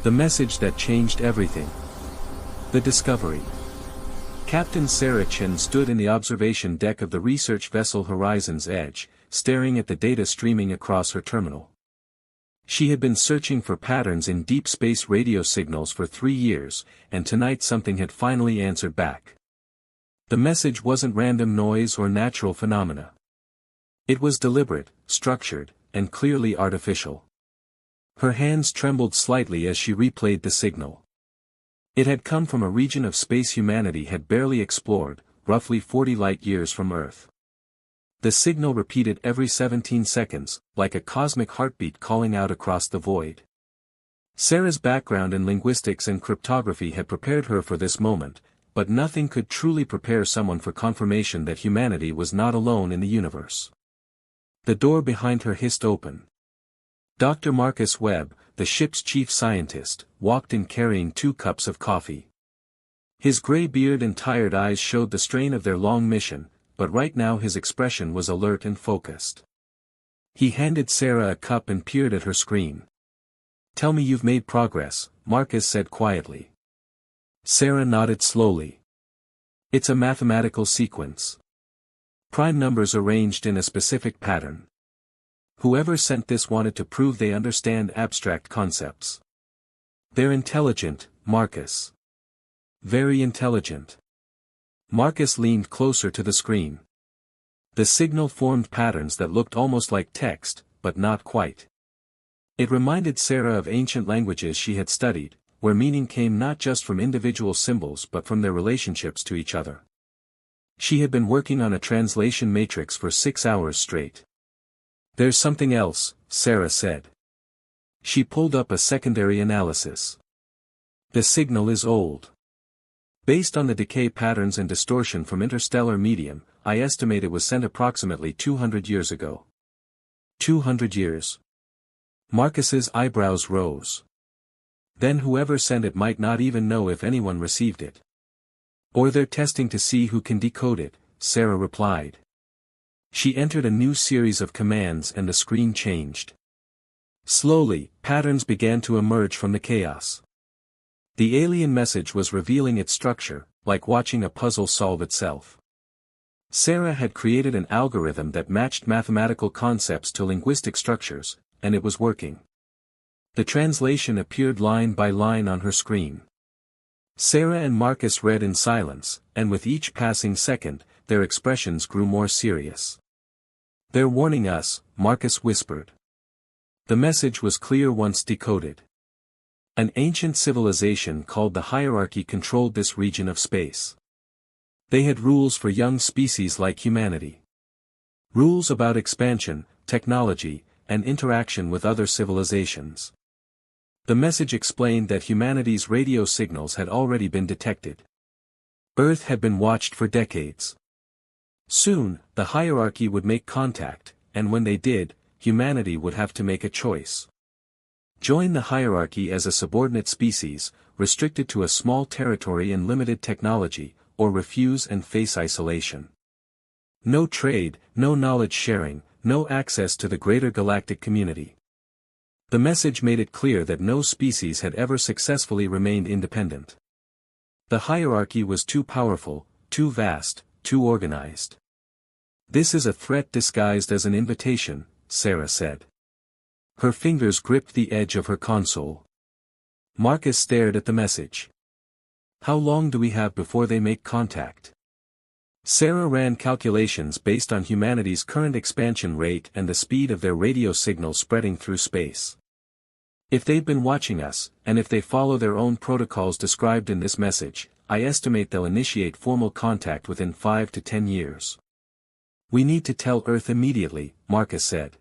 The message that changed everything. The discovery. Captain Sarah Chen stood in the observation deck of the research vessel Horizon's Edge, staring at the data streaming across her terminal. She had been searching for patterns in deep space radio signals for 3 years, and tonight something had finally answered back. The message wasn't random noise or natural phenomena. It was deliberate, structured, and clearly artificial. Her hands trembled slightly as she replayed the signal. It had come from a region of space humanity had barely explored, roughly 40 light-years from Earth. The signal repeated every 17 seconds, like a cosmic heartbeat calling out across the void. Sarah's background in linguistics and cryptography had prepared her for this moment, but nothing could truly prepare someone for confirmation that humanity was not alone in the universe. The door behind her hissed open. Dr. Marcus Webb, the ship's chief scientist, walked in carrying 2 cups of coffee. His gray beard and tired eyes showed the strain of their long mission, but right now his expression was alert and focused. He handed Sarah a cup and peered at her screen. "Tell me you've made progress," Marcus said quietly. Sarah nodded slowly. "It's a mathematical sequence. Prime numbers arranged in a specific pattern. Whoever sent this wanted to prove they understand abstract concepts. They're intelligent, Marcus. Very intelligent." Marcus leaned closer to the screen. The signal formed patterns that looked almost like text, but not quite. It reminded Sarah of ancient languages she had studied, where meaning came not just from individual symbols but from their relationships to each other. She had been working on a translation matrix for 6 hours straight. "There's something else," Sarah said. She pulled up a secondary analysis. "The signal is old. Based on the decay patterns and distortion from interstellar medium, I estimate it was sent approximately 200 years ago." 200 years. Marcus's eyebrows rose. Then whoever sent it might not even know if anyone received it. "Or they're testing to see who can decode it," Sarah replied. She entered a new series of commands and the screen changed. Slowly, patterns began to emerge from the chaos. The alien message was revealing its structure, like watching a puzzle solve itself. Sarah had created an algorithm that matched mathematical concepts to linguistic structures, and it was working. The translation appeared line by line on her screen. Sarah and Marcus read in silence, and with each passing second, their expressions grew more serious. "They're warning us," Marcus whispered. The message was clear once decoded. An ancient civilization called the Hierarchy controlled this region of space. They had rules for young species like humanity. Rules about expansion, technology, and interaction with other civilizations. The message explained that humanity's radio signals had already been detected. Earth had been watched for decades. Soon, the hierarchy would make contact, and when they did, humanity would have to make a choice. Join the hierarchy as a subordinate species, restricted to a small territory and limited technology, or refuse and face isolation. No trade, no knowledge sharing, no access to the greater galactic community. The message made it clear that no species had ever successfully remained independent. The hierarchy was too powerful, too vast, too organized. "This is a threat disguised as an invitation," Sarah said. Her fingers gripped the edge of her console. Marcus stared at the message. "How long do we have before they make contact?" Sarah ran calculations based on humanity's current expansion rate and the speed of their radio signal spreading through space. "If they've been watching us, and if they follow their own protocols described in this message, I estimate they'll initiate formal contact within 5 to 10 years. We need to tell Earth immediately," Marcus said.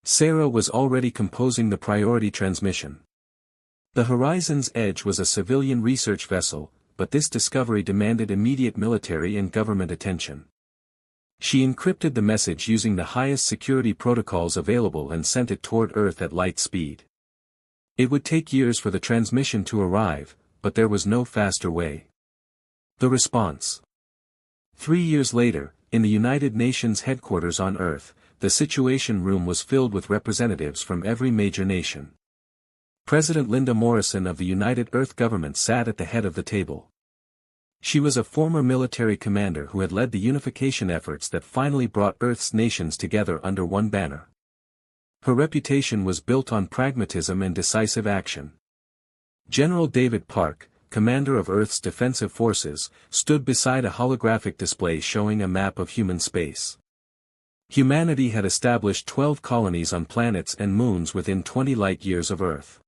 Sarah was already composing the priority transmission. The Horizon's Edge was a civilian research vessel, but this discovery demanded immediate military and government attention. She encrypted the message using the highest security protocols available and sent it toward Earth at light speed. It would take years for the transmission to arrive, but there was no faster way. The response. 3 years later, in the United Nations headquarters on Earth, the Situation Room was filled with representatives from every major nation. President Linda Morrison of the United Earth government sat at the head of the table. She was a former military commander who had led the unification efforts that finally brought Earth's nations together under one banner. Her reputation was built on pragmatism and decisive action. General David Park, commander of Earth's defensive forces, stood beside a holographic display showing a map of human space. Humanity had established 12 colonies on planets and moons within 20 light-years of Earth.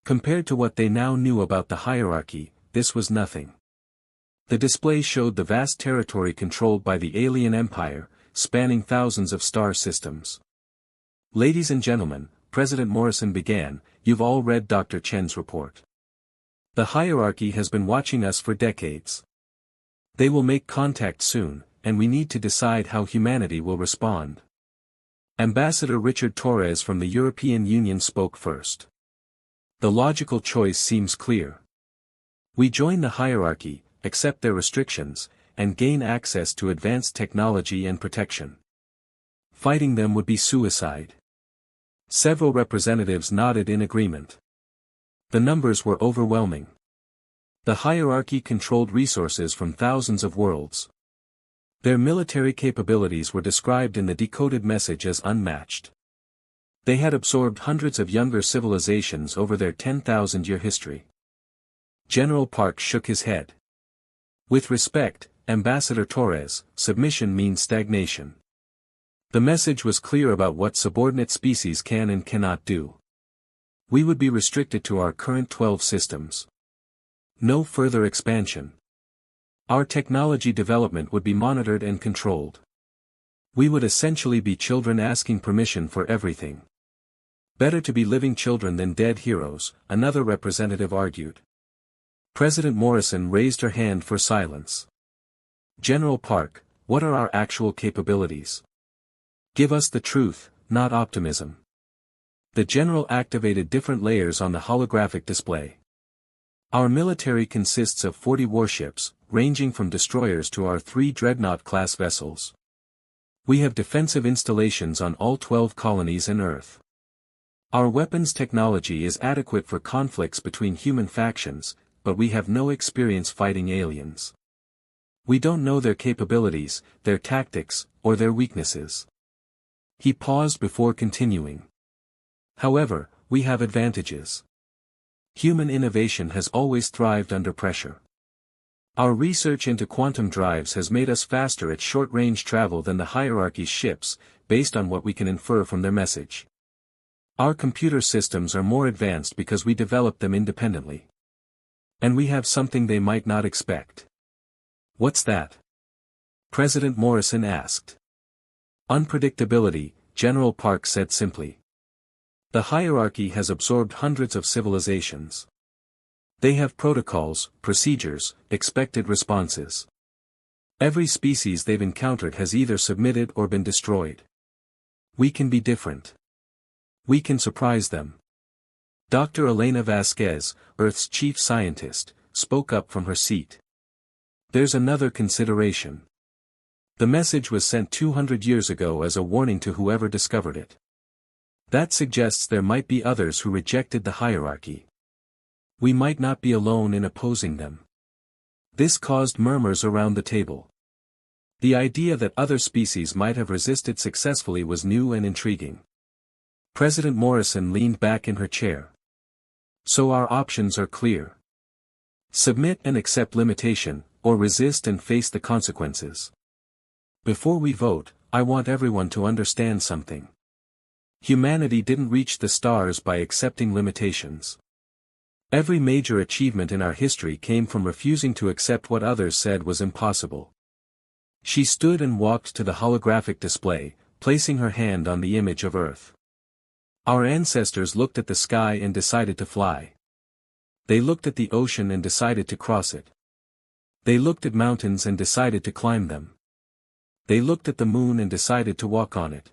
Compared to what they now knew about the hierarchy, this was nothing. The display showed the vast territory controlled by the alien empire, spanning thousands of star systems. Ladies and gentlemen, President Morrison began, you've all read Dr. Chen's report. The hierarchy has been watching us for decades. They will make contact soon, and we need to decide how humanity will respond. Ambassador Richard Torres from the European Union spoke first. The logical choice seems clear. We join the hierarchy, accept their restrictions, and gain access to advanced technology and protection. Fighting them would be suicide. Several representatives nodded in agreement. The numbers were overwhelming. The hierarchy controlled resources from thousands of worlds. Their military capabilities were described in the decoded message as unmatched. They had absorbed hundreds of younger civilizations over their 10,000-year history. General Park shook his head. With respect, Ambassador Torres, submission means stagnation. The message was clear about what subordinate species can and cannot do. We would be restricted to our current 12 systems. No further expansion. Our technology development would be monitored and controlled. We would essentially be children asking permission for everything. Better to be living children than dead heroes, another representative argued. President Morrison raised her hand for silence. General Park, what are our actual capabilities? Give us the truth, not optimism. The general activated different layers on the holographic display. Our military consists of 40 warships, ranging from destroyers to our 3 dreadnought-class vessels. We have defensive installations on all 12 colonies and Earth. Our weapons technology is adequate for conflicts between human factions, but we have no experience fighting aliens. We don't know their capabilities, their tactics, or their weaknesses. He paused before continuing. However, we have advantages. Human innovation has always thrived under pressure. Our research into quantum drives has made us faster at short-range travel than the hierarchy's ships, based on what we can infer from their message. Our computer systems are more advanced because we developed them independently. And we have something they might not expect. What's that? President Morrison asked. Unpredictability, General Park said simply. The hierarchy has absorbed hundreds of civilizations. They have protocols, procedures, expected responses. Every species they've encountered has either submitted or been destroyed. We can be different. We can surprise them. Dr. Elena Vasquez, Earth's chief scientist, spoke up from her seat. There's another consideration. The message was sent 200 years ago as a warning to whoever discovered it. That suggests there might be others who rejected the hierarchy. We might not be alone in opposing them. This caused murmurs around the table. The idea that other species might have resisted successfully was new and intriguing. President Morrison leaned back in her chair. So our options are clear. Submit and accept limitation, or resist and face the consequences. Before we vote, I want everyone to understand something. Humanity didn't reach the stars by accepting limitations. Every major achievement in our history came from refusing to accept what others said was impossible. She stood and walked to the holographic display, placing her hand on the image of Earth. Our ancestors looked at the sky and decided to fly. They looked at the ocean and decided to cross it. They looked at mountains and decided to climb them. They looked at the moon and decided to walk on it.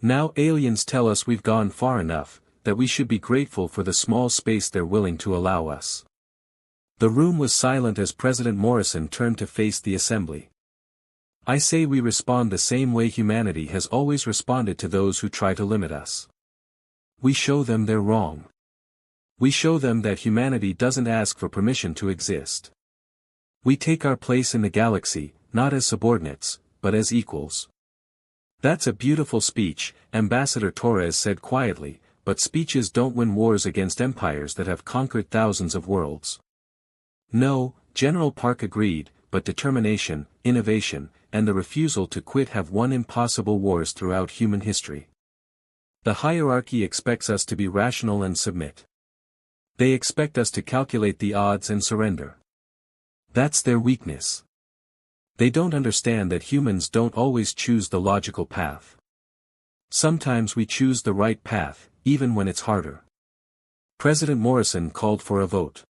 Now aliens tell us we've gone far enough, that we should be grateful for the small space they're willing to allow us. The room was silent as President Morrison turned to face the assembly. I say we respond the same way humanity has always responded to those who try to limit us. We show them they're wrong. We show them that humanity doesn't ask for permission to exist. We take our place in the galaxy, not as subordinates, but as equals. That's a beautiful speech, Ambassador Torres said quietly, but speeches don't win wars against empires that have conquered thousands of worlds. No, General Park agreed, but determination, innovation, and the refusal to quit have won impossible wars throughout human history. The hierarchy expects us to be rational and submit. They expect us to calculate the odds and surrender. That's their weakness. They don't understand that humans don't always choose the logical path. Sometimes we choose the right path, even when it's harder. President Morrison called for a vote.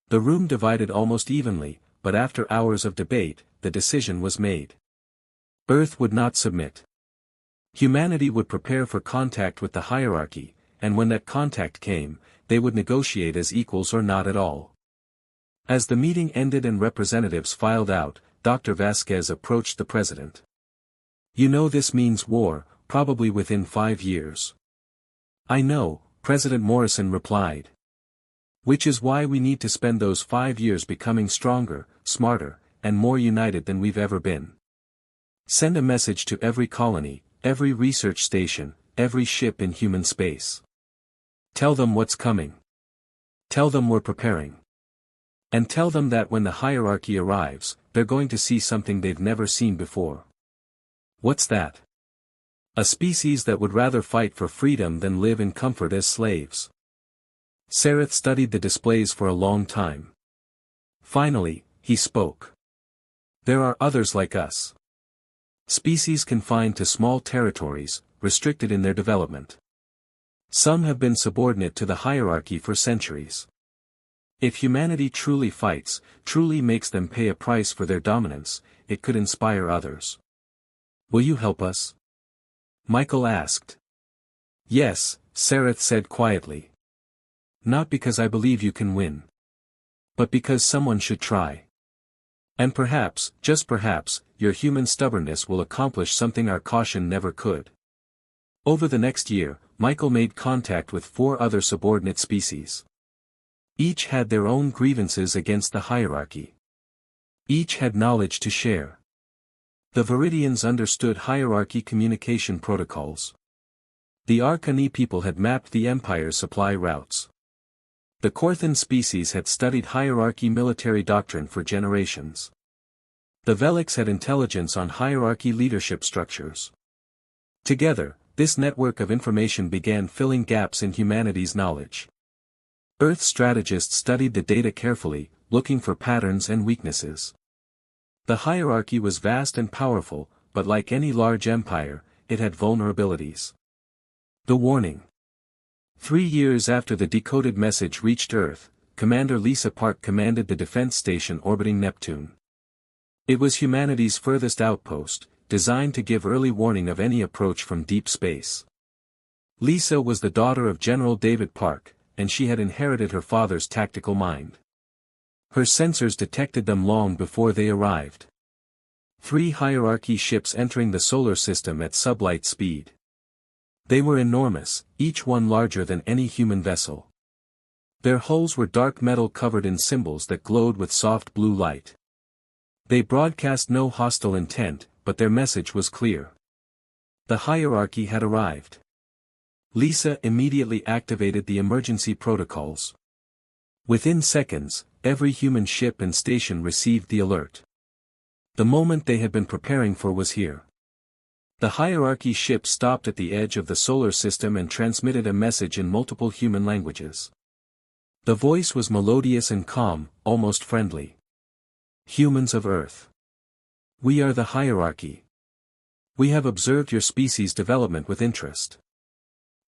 The room divided almost evenly, but after hours of debate, the decision was made. Earth would not submit. Humanity would prepare for contact with the hierarchy, and when that contact came, they would negotiate as equals or not at all. As the meeting ended and representatives filed out, Dr. Vasquez approached the president. You know this means war, probably within 5 years. I know, President Morrison replied. Which is why we need to spend those 5 years becoming stronger, smarter, and more united than we've ever been. Send a message to every colony, every research station, every ship in human space. Tell them what's coming. Tell them we're preparing. And tell them that when the hierarchy arrives, they're going to see something they've never seen before. What's that? A species that would rather fight for freedom than live in comfort as slaves. Sareth studied the displays for a long time. Finally, he spoke. There are others like us. Species confined to small territories, restricted in their development. Some have been subordinate to the hierarchy for centuries. If humanity truly fights, truly makes them pay a price for their dominance, it could inspire others. Will you help us? Michael asked. Yes, Sareth said quietly. Not because I believe you can win. But because someone should try. And perhaps, just perhaps, your human stubbornness will accomplish something our caution never could. Over the next year, Michael made contact with 4 other subordinate species. Each had their own grievances against the hierarchy. Each had knowledge to share. The Viridians understood hierarchy communication protocols. The Arcani people had mapped the Empire's supply routes. The Korthan species had studied hierarchy military doctrine for generations. The Velix had intelligence on hierarchy leadership structures. Together, this network of information began filling gaps in humanity's knowledge. Earth strategists studied the data carefully, looking for patterns and weaknesses. The hierarchy was vast and powerful, but like any large empire, it had vulnerabilities. The warning. 3 years after the decoded message reached Earth, Commander Lisa Park commanded the defense station orbiting Neptune. It was humanity's furthest outpost, designed to give early warning of any approach from deep space. Lisa was the daughter of General David Park, and she had inherited her father's tactical mind. Her sensors detected them long before they arrived. 3 hierarchy ships entering the solar system at sublight speed. They were enormous, each one larger than any human vessel. Their hulls were dark metal covered in symbols that glowed with soft blue light. They broadcast no hostile intent, but their message was clear. The hierarchy had arrived. Lisa immediately activated the emergency protocols. Within seconds, every human ship and station received the alert. The moment they had been preparing for was here. The hierarchy ship stopped at the edge of the solar system and transmitted a message in multiple human languages. The voice was melodious and calm, almost friendly. Humans of Earth. We are the hierarchy. We have observed your species' development with interest.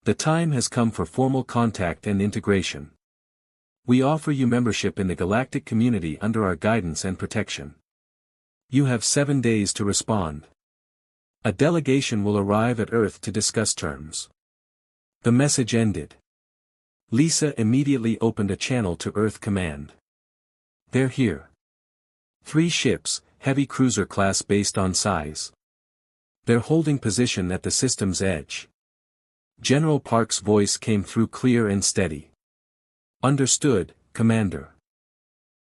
The time has come for formal contact and integration. We offer you membership in the galactic community under our guidance and protection. You have 7 days to respond. A delegation will arrive at Earth to discuss terms. The message ended. Lisa immediately opened a channel to Earth Command. They're here. 3 ships, heavy cruiser class based on size. They're holding position at the system's edge. General Park's voice came through clear and steady. Understood, Commander.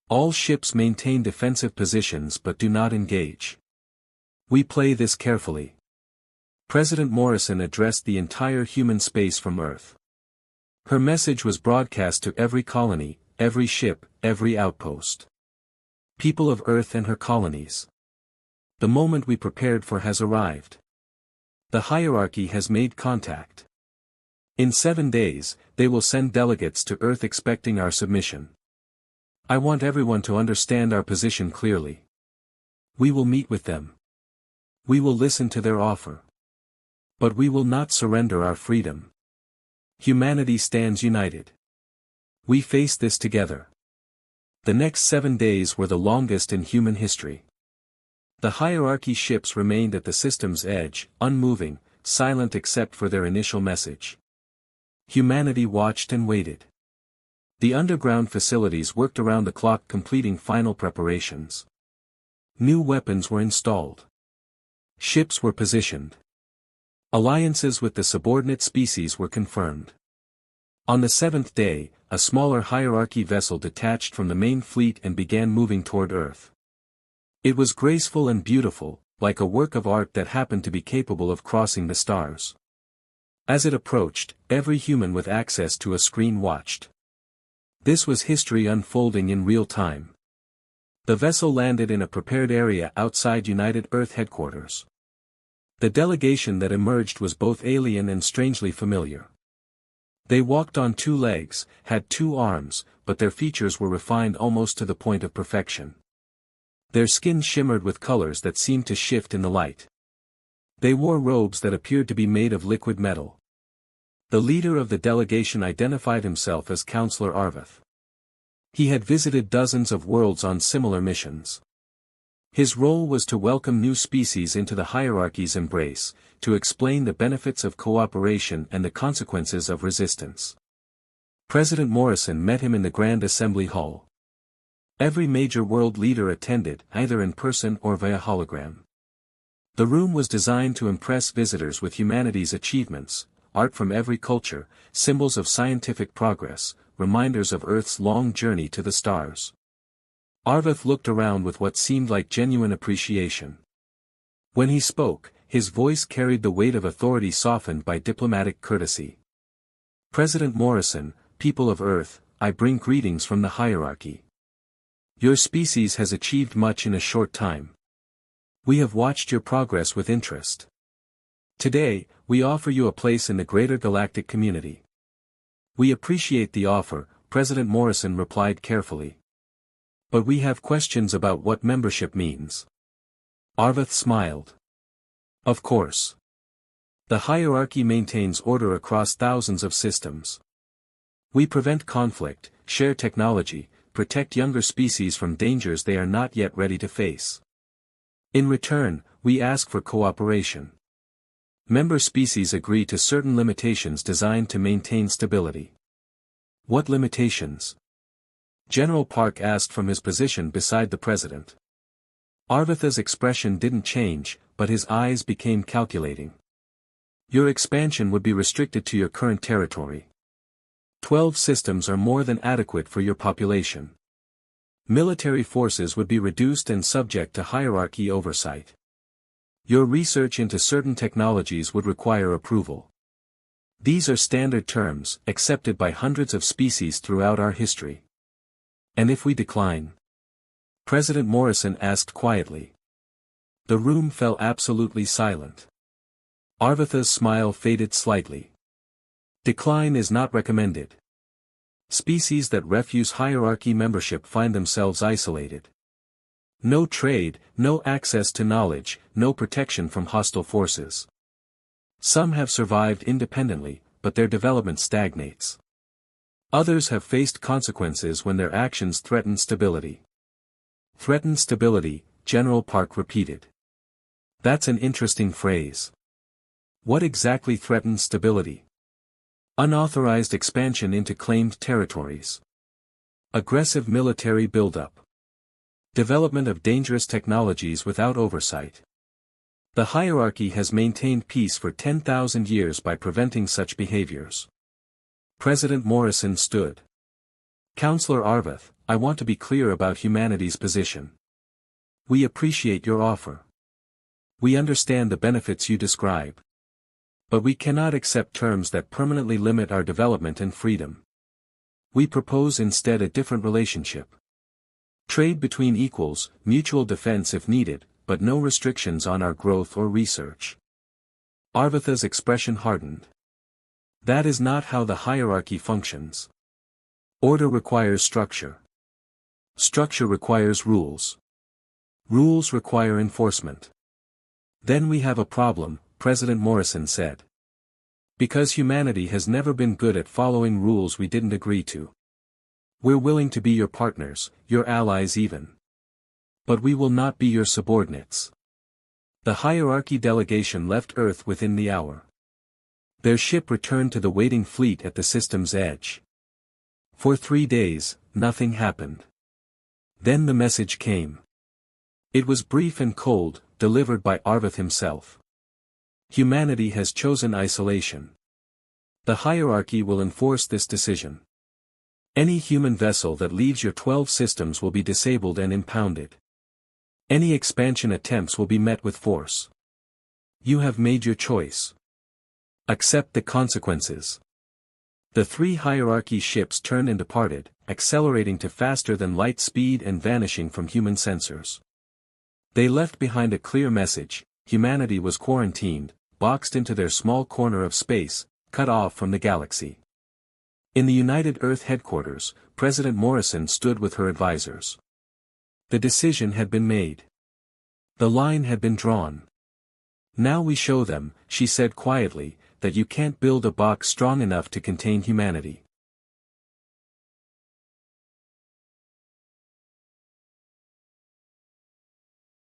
All ships maintain defensive positions but do not engage. We play this carefully. President Morrison addressed the entire human space from Earth. Her message was broadcast to every colony, every ship, every outpost. People of Earth and her colonies. The moment we prepared for has arrived. The hierarchy has made contact. In 7 days, they will send delegates to Earth expecting our submission. I want everyone to understand our position clearly. We will meet with them. We will listen to their offer. But we will not surrender our freedom. Humanity stands united. We face this together. The next 7 days were the longest in human history. The hierarchy ships remained at the system's edge, unmoving, silent except for their initial message. Humanity watched and waited. The underground facilities worked around the clock completing final preparations. New weapons were installed. Ships were positioned. Alliances with the subordinate species were confirmed. On the 7th day, a smaller hierarchy vessel detached from the main fleet and began moving toward Earth. It was graceful and beautiful, like a work of art that happened to be capable of crossing the stars. As it approached, every human with access to a screen watched. This was history unfolding in real time. The vessel landed in a prepared area outside United Earth headquarters. The delegation that emerged was both alien and strangely familiar. They walked on 2 legs, had 2 arms, but their features were refined almost to the point of perfection. Their skin shimmered with colors that seemed to shift in the light. They wore robes that appeared to be made of liquid metal. The leader of the delegation identified himself as Counselor Arvath. He had visited dozens of worlds on similar missions. His role was to welcome new species into the hierarchy's embrace, to explain the benefits of cooperation and the consequences of resistance. President Morrison met him in the Grand Assembly Hall. Every major world leader attended, either in person or via hologram. The room was designed to impress visitors with humanity's achievements, art from every culture, symbols of scientific progress, reminders of Earth's long journey to the stars. Arvath looked around with what seemed like genuine appreciation. When he spoke, his voice carried the weight of authority softened by diplomatic courtesy. President Morrison, people of Earth, I bring greetings from the hierarchy. Your species has achieved much in a short time. We have watched your progress with interest. Today, we offer you a place in the greater galactic community. We appreciate the offer, President Morrison replied carefully. But we have questions about what membership means. Arvath smiled. Of course. The hierarchy maintains order across thousands of systems. We prevent conflict, share technology, protect younger species from dangers they are not yet ready to face. In return, we ask for cooperation. Member species agree to certain limitations designed to maintain stability. What limitations? General Park asked from his position beside the president. Arvatha's expression didn't change, but his eyes became calculating. Your expansion would be restricted to your current territory. 12 systems are more than adequate for your population. Military forces would be reduced and subject to hierarchy oversight. Your research into certain technologies would require approval. These are standard terms, accepted by hundreds of species throughout our history. And if we decline? President Morrison asked quietly. The room fell absolutely silent. Arvatha's smile faded slightly. Decline is not recommended. Species that refuse hierarchy membership find themselves isolated. No trade, no access to knowledge, no protection from hostile forces. Some have survived independently, but their development stagnates. Others have faced consequences when their actions threaten stability. Threaten stability, General Park repeated. That's an interesting phrase. What exactly threatens stability? Unauthorized expansion into claimed territories. Aggressive military buildup. Development of dangerous technologies without oversight. The hierarchy has maintained peace for 10,000 years by preventing such behaviors. President Morrison stood. Counselor Arvath, I want to be clear about humanity's position. We appreciate your offer. We understand the benefits you describe. But we cannot accept terms that permanently limit our development and freedom. We propose instead a different relationship. Trade between equals, mutual defense if needed, but no restrictions on our growth or research. Arvatha's expression hardened. That is not how the hierarchy functions. Order requires structure. Structure requires rules. Rules require enforcement. Then we have a problem, President Morrison said. Because humanity has never been good at following rules we didn't agree to. We're willing to be your partners, your allies even. But we will not be your subordinates. The hierarchy delegation left Earth within the hour. Their ship returned to the waiting fleet at the system's edge. For 3 days, nothing happened. Then the message came. It was brief and cold, delivered by Arvath himself. Humanity has chosen isolation. The hierarchy will enforce this decision. Any human vessel that leaves your 12 systems will be disabled and impounded. Any expansion attempts will be met with force. You have made your choice. Accept the consequences. The 3 hierarchy ships turned and departed, accelerating to faster than light speed and vanishing from human sensors. They left behind a clear message: humanity was quarantined, boxed into their small corner of space, cut off from the galaxy. In the United Earth headquarters, President Morrison stood with her advisors. The decision had been made. The line had been drawn. Now we show them, she said quietly, that you can't build a box strong enough to contain humanity.